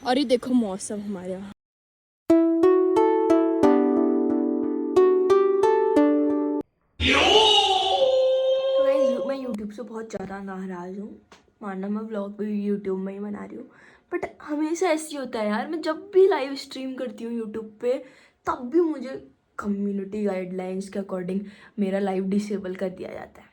और ये देखो मौसम हमारे यहाँ। तो मैं यूट्यूब से बहुत ज़्यादा नाराज़ हूँ। मानना मैं व्लॉग भी यूट्यूब में ही बना रही हूँ, बट हमेशा ऐसी होता है यार, मैं जब भी लाइव स्ट्रीम करती हूँ यूट्यूब पे तब भी मुझे कम्युनिटी गाइडलाइंस के अकॉर्डिंग मेरा लाइव डिसेबल कर दिया जाता है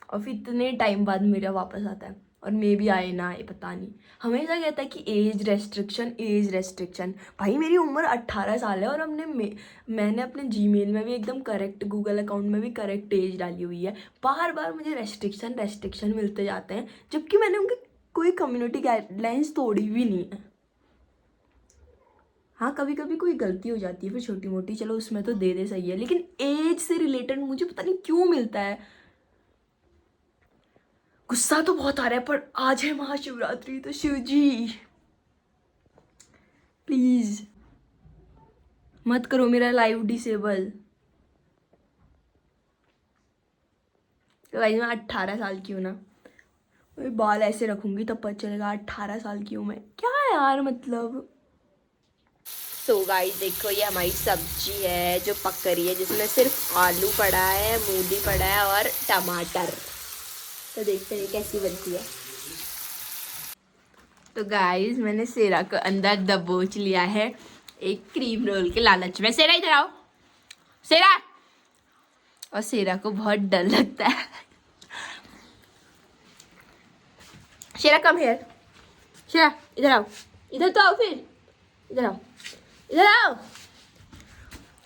और फिर इतने टाइम बाद मेरा वापस आता है। और मे भी आए ना आए पता नहीं, हमेशा कहता है कि एज रेस्ट्रिक्शन एज रेस्ट्रिक्शन। भाई मेरी उम्र 18 साल है और मैंने अपने जीमेल में भी एकदम करेक्ट, गूगल अकाउंट में भी करेक्ट एज डाली हुई है। बार बार मुझे रेस्ट्रिक्शन मिलते जाते हैं, जबकि मैंने उनकी कोई कम्युनिटी गाइडलाइंस तोड़ी भी नहीं है। हाँ कभी कभी कोई गलती हो जाती है फिर छोटी मोटी, चलो उसमें तो दे सही है, लेकिन एज से रिलेटेड मुझे पता नहीं क्यों मिलता है। गुस्सा तो बहुत आ रहा है, पर आज है महाशिवरात्रि, तो शिव जी प्लीज मत करो मेरा लाइव डिसेबल। तो गाइस मैं 18 साल की हूँ ना, मैं बाल ऐसे रखूंगी तब पता चलेगा 18 साल की हूँ मैं। क्या यार मतलब। सो गाइस देखो ये हमारी सब्जी है जो पक रही है, जिसमें सिर्फ आलू पड़ा है, मूली पड़ा है और टमाटर। तो देखते हैं कैसी बनती है। तो गाइस मैंने सेरा को अंदर दबोच लिया है एक क्रीम रोल के लालच में। सेरा इधर आओ, सेरा। और सेरा को बहुत डर लगता है। सेरा कम हियर, सेरा इधर आओ, इधर तो आओ, फिर इधर आओ, इधर आओ।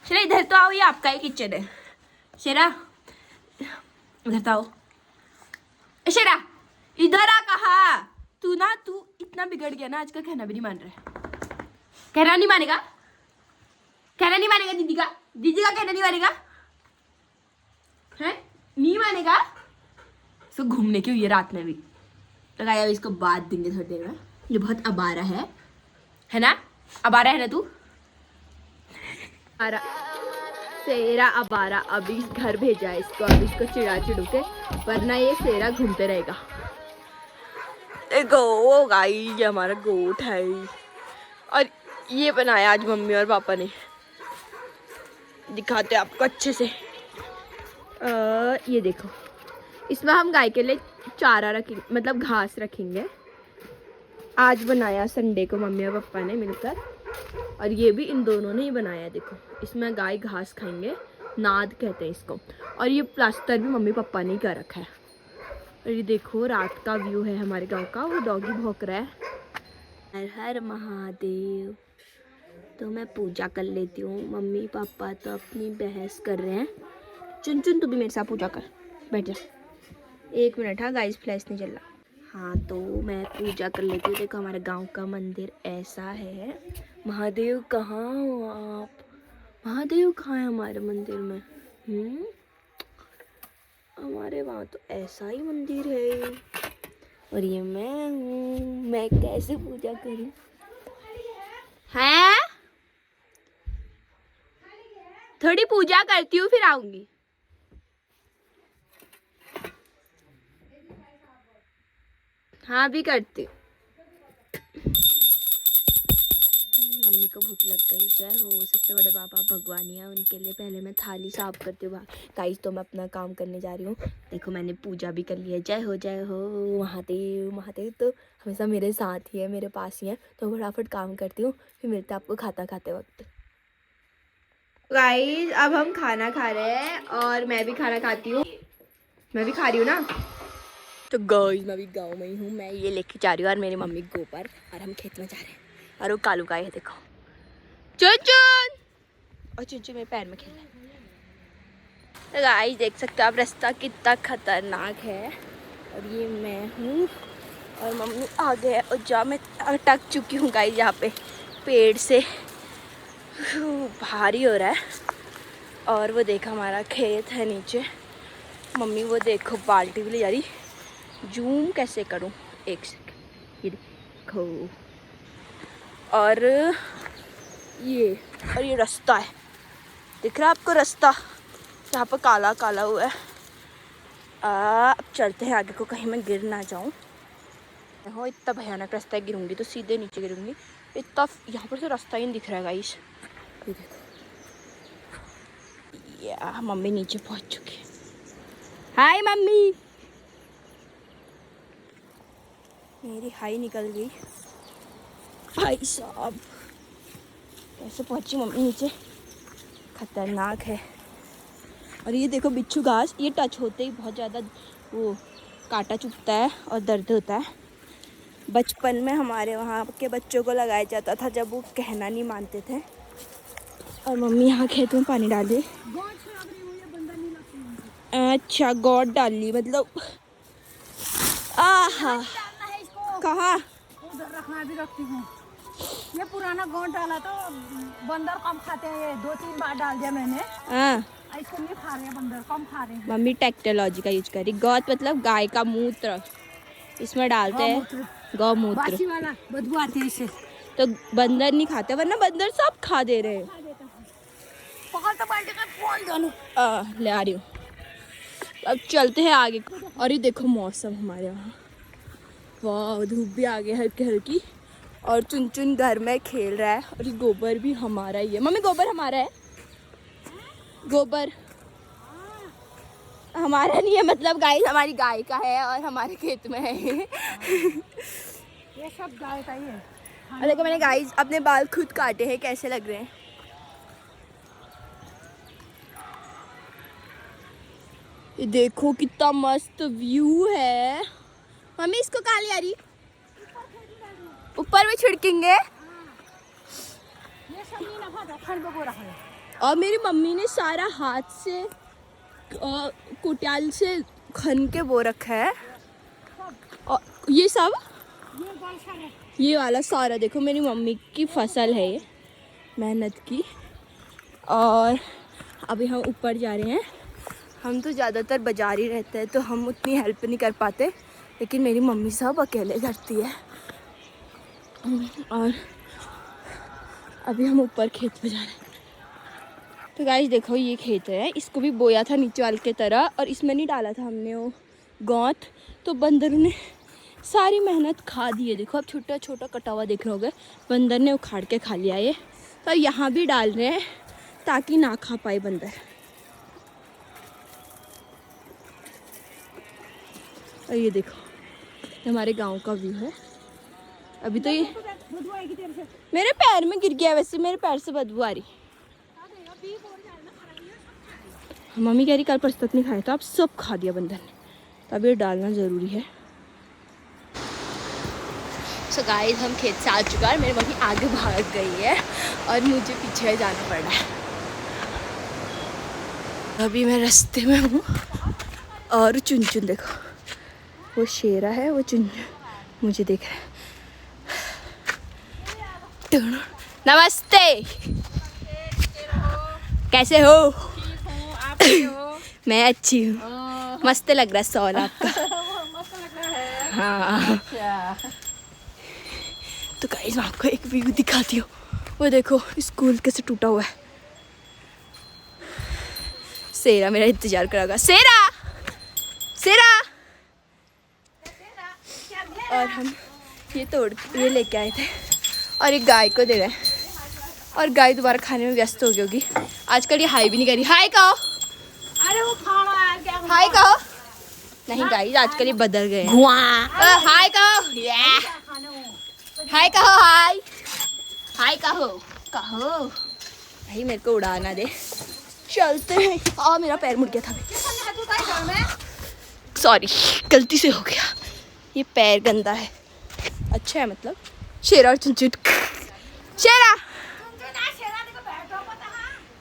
सेरा इधर तो आओ, ये आपका ही किचन है। सेरा इधर तो आओ, सेरा इधर आ। कहा तू इतना बिगड़ गया ना, आज का कहना भी नहीं मान रहा है। कहना नहीं मानेगा, कहना नहीं मानेगा दीदी का कहना नहीं मानेगा है, नहीं मानेगा। इसको घूमने की हुई है रात में भी, तो गाया इसको बात देंगे थोड़ी देर में। ये बहुत अबारा है ना, अबारा है ना तू। सेरा अबारा अभी घर भेजा है इसको, अभी इसको चिड़ा चिड़ू के, वरना ये सेरा घूमते रहेगा। गो गाई, ये हमारा गोट है और ये बनाया आज मम्मी और पापा ने। दिखाते हैं आपको अच्छे से। ये देखो, इसमें हम गाय के लिए चारा रखेंगे, मतलब घास रखेंगे। आज बनाया संडे को मम्मी और पापा ने मिलकर, और ये भी इन दोनों ने ही बनाया। देखो इसमें गाय घास खाएंगे, नाद कहते हैं इसको। और ये प्लास्टर भी मम्मी पापा ने ही कर रखा है। और ये देखो रात का व्यू है हमारे गांव का, वो डॉगी भौंक रहा है। हर हर महादेव। तो मैं पूजा कर लेती हूँ, मम्मी पापा तो अपनी बहस कर रहे हैं। चुन तू भी मेरे साथ पूजा कर, बैठ जा। 1 मिनट। हाँ गाइस फ्लैश नहीं चल रहा। हाँ तो मैं पूजा कर लेती हूँ। देखो हमारे गांव का मंदिर ऐसा है। महादेव कहाँ हो आप, महादेव कहाँ है हमारे मंदिर में? हमारे वहाँ तो ऐसा ही मंदिर है। और ये मैं हूँ, मैं कैसे पूजा करूँ? हैं? थोड़ी पूजा करती हूँ फिर आऊंगी। हाँ भी करती हूँ। मम्मी को भूख लग गई। जय हो सबसे बड़े बाबा भगवान है, उनके लिए पहले मैं थाली साफ करती हूँ। गाइस तो मैं अपना काम करने जा रही हूँ। देखो मैंने पूजा भी कर ली है। जय हो महादेव। महादेव तो हमेशा मेरे साथ ही है, मेरे पास ही है। तो फटाफट काम करती हूँ, फिर मिलते हैं आपको खाते वक्त। गाइस अब हम खाना खा रहे हैं और मैं भी खाना खाती हूँ, मैं भी खा रही हूँ ना। तो गाइस मैं भी गाँव में ही हूँ, मैं ये लेके जा रही हूँ और मेरी मम्मी गोबर, और हम खेत में जा रहे हैं। और वो कालू का है देखो, चुन और चुन मेरे पैर में खेल रहा है। तो गाइस देख सकते हो आप रास्ता कितना खतरनाक है। और ये मैं हूँ और मम्मी आगे है, और जहाँ मैं अटक चुकी हूँ गाइस यहाँ पे पेड़ से। भारी हो रहा है। और वो देखो हमारा खेत है नीचे। मम्मी वो देखो बाल्टी भी ले जा रही। जूम कैसे करूँ, एक सेकंड, ये देखो। और ये रास्ता है, दिख रहा है आपको रास्ता, यहाँ पर काला काला हुआ है। अब चलते हैं आगे को, कहीं मैं गिर ना जाऊँ। हो इतना भयानक रास्ता है, गिरूंगी तो सीधे नीचे गिरूंगी। इतना यहाँ पर तो रास्ता ही नहीं दिख रहा है गाइस। ये देखो, या मम्मी नीचे पहुंच चुकी है। हाय मम्मी, मेरी हाई निकल गई। भाई साहब कैसे पहुंची मम्मी नीचे, खतरनाक है। और ये देखो बिच्छू घास, ये टच होते ही बहुत ज़्यादा वो कांटा चुभता है और दर्द होता है। बचपन में हमारे वहाँ के बच्चों को लगाया जाता था जब वो कहना नहीं मानते थे। और मम्मी यहाँ खेत में पानी डाली। अच्छा गॉड डाली, मतलब आहा कहाँ उधर रखना भी रखती हूँ। ये पुराना गोंद डाला तो बंदर कम खाते हैं, ये 2-3 बार डाल दिया मैंने। हाँ इसको नहीं खा रहे हैं बंदर, कम खा रहे हैं। मम्मी टेक्नोलॉजी का यूज करी। गौत मतलब गाय का मूत्र इसमें डालते हैं, गौमूत्र। बासी वाला बदबू आती है इससे, तो बंदर नहीं खाते, वरना बंदर सब खा दे रहे हैं। पकड़ तो बाल्टी का फोन दोनों। ले आ रही हूँ। अब चलते हैं आगे। और ये देखो मौसम हमारे यहाँ, वाह धूप भी आ गई हल्की हल्की। और चुन चुन घर में खेल रहा है। और ये गोबर भी हमारा ही है। मम्मी गोबर हमारा है, गोबर हमारा नहीं है, मतलब गाय हमारी गाय का है और हमारे खेत में है। ये सब गाय का ही है। और देखो मैंने गाय अपने बाल खुद काटे हैं, कैसे लग रहे हैं। ये देखो कितना मस्त व्यू है। मम्मी इसको कहाँ ले आ रही, ऊपर में छिड़केंगे। ये सब नहीं नफा रखन बगो रखा है। और मेरी मम्मी ने सारा हाथ से कुटियाल से खन के बो रखा है। और ये सब ये वाला सारा देखो मेरी मम्मी की फसल है, ये मेहनत की। और अभी हम ऊपर जा रहे हैं। हम तो ज़्यादातर बाजार ही रहते हैं तो हम उतनी हेल्प नहीं कर पाते, लेकिन मेरी मम्मी सब अकेले करती है। और अभी हम ऊपर खेत पे जा रहे हैं। तो गाइस देखो ये खेत है, इसको भी बोया था नीचे वाले की तरह, और इसमें नहीं डाला था हमने वो गौत, तो बंदरों ने सारी मेहनत खा दी है। देखो अब छोटा छोटा कटा हुआ देख रहे होगे, बंदर ने उखाड़ के खा लिया ये। तो यहाँ भी डाल रहे हैं ताकि ना खा पाए बंदर। और ये देखो ये हमारे गांव का व्यू है। अभी तो ये मेरे पैर में गिर गया, वैसे मेरे पैर से बदबू आ रही। मम्मी कह रही कल परसों तक नहीं खाया था, अब सब खा दिया बंदर ने, तब ये डालना ज़रूरी है। सो गाइस हम खेत से आ चुका है, मेरी मम्मी आगे भाग गई है और मुझे पीछे जाना पड़ रहा है। अभी मैं रास्ते में हूँ और चुन चुन देखो, वो शेरा है, वो चुन मुझे देख रहा है। नमस्ते, कैसे हो? मैं अच्छी हूँ। मस्त लग रहा है सॉल आपका। हाँ तो गाइस मैं आपको एक व्यू दिखाती हूँ। वो देखो स्कूल कैसे टूटा हुआ है। सेरा मेरा इंतजार करेगा। सेरा सेरा। और हम ये लेके आए थे और एक गाय को दे रहे हैं, और गाय दोबारा खाने में व्यस्त हो गई होगी। आजकल ये हाई भी नहीं करी। हाय कहो। अरे वो खाना है क्या? हाय कहो। नहीं गाइस आजकल ये बदल गए हैं। हाय कहो। हाय कहो। हाय हाय कहो कहो। भाई मेरे को उड़ाना दे, चलते हैं। मेरा पैर मुड़ गया था, सॉरी गलती से हो गया। ये पैर गंदा है, अच्छा है मतलब। शेरा और चुनचुन। शेरा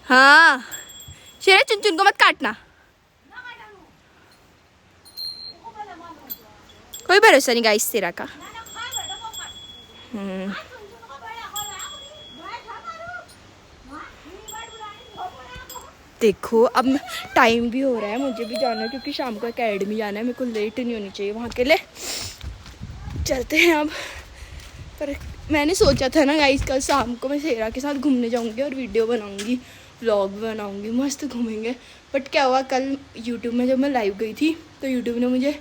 हाँ, शेरा चुनचुन को मत काटना, कोई भरोसा नहीं गाइस शेरा का। देखो अब टाइम भी हो रहा है, मुझे भी जाना है क्योंकि शाम को एकेडमी जाना है। मेरे को लेट नहीं होनी चाहिए वहाँ के लिए। चलते हैं अब। पर मैंने सोचा था ना गाइस कल शाम को मैं शेरा के साथ घूमने जाऊँगी और वीडियो बनाऊँगी, व्लॉग बनाऊँगी, मस्त घूमेंगे। बट क्या हुआ कल यूट्यूब में जब मैं लाइव गई थी तो यूट्यूब ने मुझे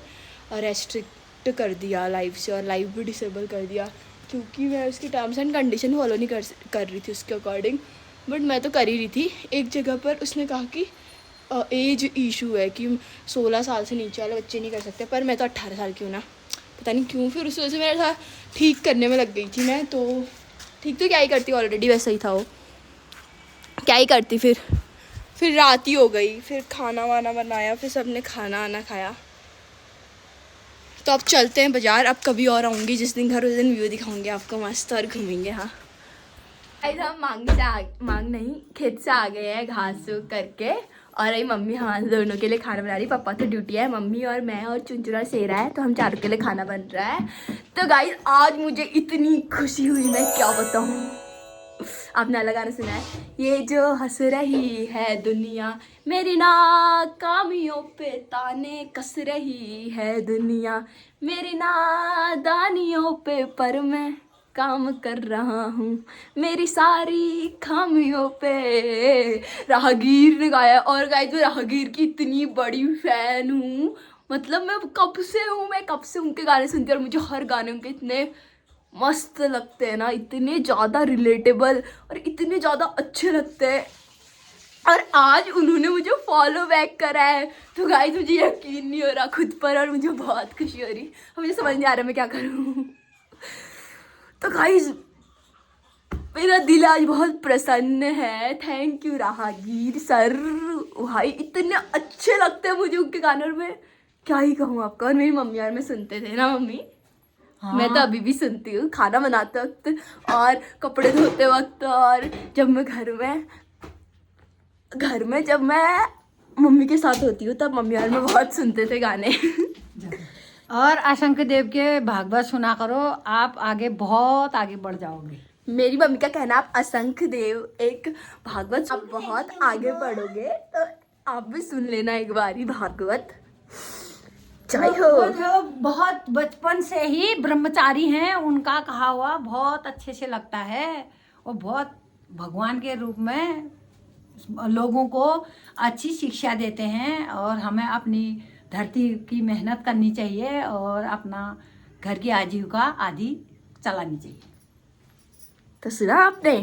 रेस्ट्रिक्ट कर दिया लाइव से, और लाइव भी डिसेबल कर दिया। क्योंकि मैं उसकी टर्म्स एंड कंडीशन फॉलो नहीं कर रही थी उसके अकॉर्डिंग, बट मैं तो कर ही रही थी। एक जगह पर उसने कहा कि एज इशू है कि 16 साल से नीचे वाले बच्चे नहीं कर सकते, पर मैं तो 18 साल की हूँ ना, पता नहीं क्यों फिर उस वजह से मेरा ठीक करने में लग गई थी मैं। तो ठीक तो क्या ही करती, ऑलरेडी वैसा ही था वो, क्या ही करती। फिर रात ही हो गई, फिर खाना वाना बनाया, फिर सबने खाना आना खाया। तो अब चलते हैं बाज़ार। अब कभी और आऊँगी जिस दिन घर, उस दिन व्यू दिखाऊंगी आपको मस्त और घूमेंगे। हाँ हम मांग नहीं खेत से आ गए हैं घास करके, और अभी मम्मी हमारे दोनों के लिए खाना बना रही। पापा तो ड्यूटी है, मम्मी और मैं और चुनचुना सेरा है, तो हम चारों के लिए खाना बन रहा है। तो गाइस आज मुझे इतनी खुशी हुई, मैं क्या बताऊँ। आपने अलग गाना सुना है, ये जो हंस रही है दुनिया मेरी नाकामियों पे ताने कस रही है दुनिया मेरी नादानियों पे, पर मैं काम कर रहा हूँ मेरी सारी खामियों पे। राहगीर ने गाया, और गाइस मैं राहगीर की इतनी बड़ी फैन हूँ, मतलब मैं कब से उनके गाने सुनती हूँ, और मुझे हर गाने उनके इतने मस्त लगते हैं ना, इतने ज़्यादा रिलेटेबल और इतने ज़्यादा अच्छे लगते हैं। और आज उन्होंने मुझे फॉलो बैक करा है, तो गाइस मुझे यकीन नहीं हो रहा खुद पर, और मुझे बहुत खुशी हो रही। अब मुझे समझ नहीं आ रहा मैं क्या करूँ। तो गाइस मेरा दिल आज बहुत प्रसन्न है। थैंक यू राहगीर सर, भाई इतने अच्छे लगते हैं मुझे उनके गाने, और मैं क्या ही कहूँ आपका। और मेरी मम्मी और मैं सुनते थे ना मम्मी, हाँ। मैं तो अभी भी सुनती हूँ खाना बनाते वक्त और कपड़े धोते वक्त, और जब मैं घर में जब मैं मम्मी के साथ होती हूँ तब मम्मी और मैं बहुत सुनते थे गाने। और असंख्य देव के भागवत सुना करो, आप आगे बहुत आगे बढ़ जाओगे। मेरी मम्मी का कहना, आप असंख्य देव एक भागवत, आप बहुत आगे बढ़ोगे, तो आप भी सुन लेना एक बारी भागवत। जय हो। जो बहुत बचपन से ही ब्रह्मचारी हैं, उनका कहा हुआ बहुत अच्छे से लगता है, वो बहुत भगवान के रूप में लोगों को अच्छी शिक्षा देते हैं। और हमें अपनी धरती की मेहनत करनी चाहिए और अपना घर की आजीविका आदि चलानी चाहिए। तो सुना आपने,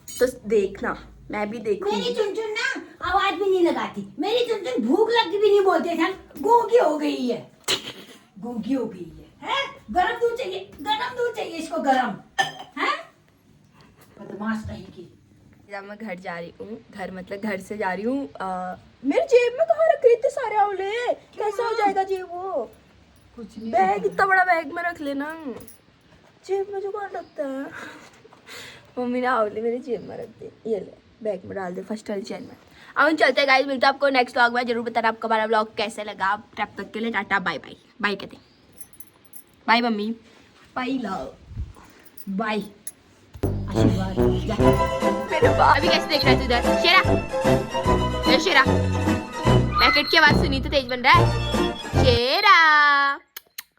तो देखना, मैं भी देखूंगी। मेरी चुनचुन ना आवाज भी नहीं लगाती, मेरी चुनचुन भूख लगी भी नहीं बोलते थे, गूंगी हो गई है, गूंगी हो गई है? गरम दूध चाहिए इसको, गरम है, बदमाश कहीं की। जब मैं घर जा रही हूँ, घर मतलब घर से जा रही हूँ, मेरी जेब में कहाँ रख रहे इतने सारे आंवले, कैसा हो जाएगा जेब वो? कुछ नहीं, बैग इतना बड़ा बैग में रख लेना, जेब में जो कौन रखता है। मम्मी ने आंवले मेरी जेब में रख दे, ये ले बैग में डाल दे फर्स्ट वाली चैन में। अब हम चलते हैं गाइस, मिलते हैं आपको नेक्स्ट व्लॉग में। जरूर बताना आपको हमारा व्लॉग कैसे लगा। तब तक के लिए टाटा बाय बाय। बाय कहते, bye mummy, bye love, bye आशीर्वाद। अभी कैसे देख रहा है तू इधर? शेरा, शेरा पैकेट की आवाज सुनी तो तेज बन रहा है। शेरा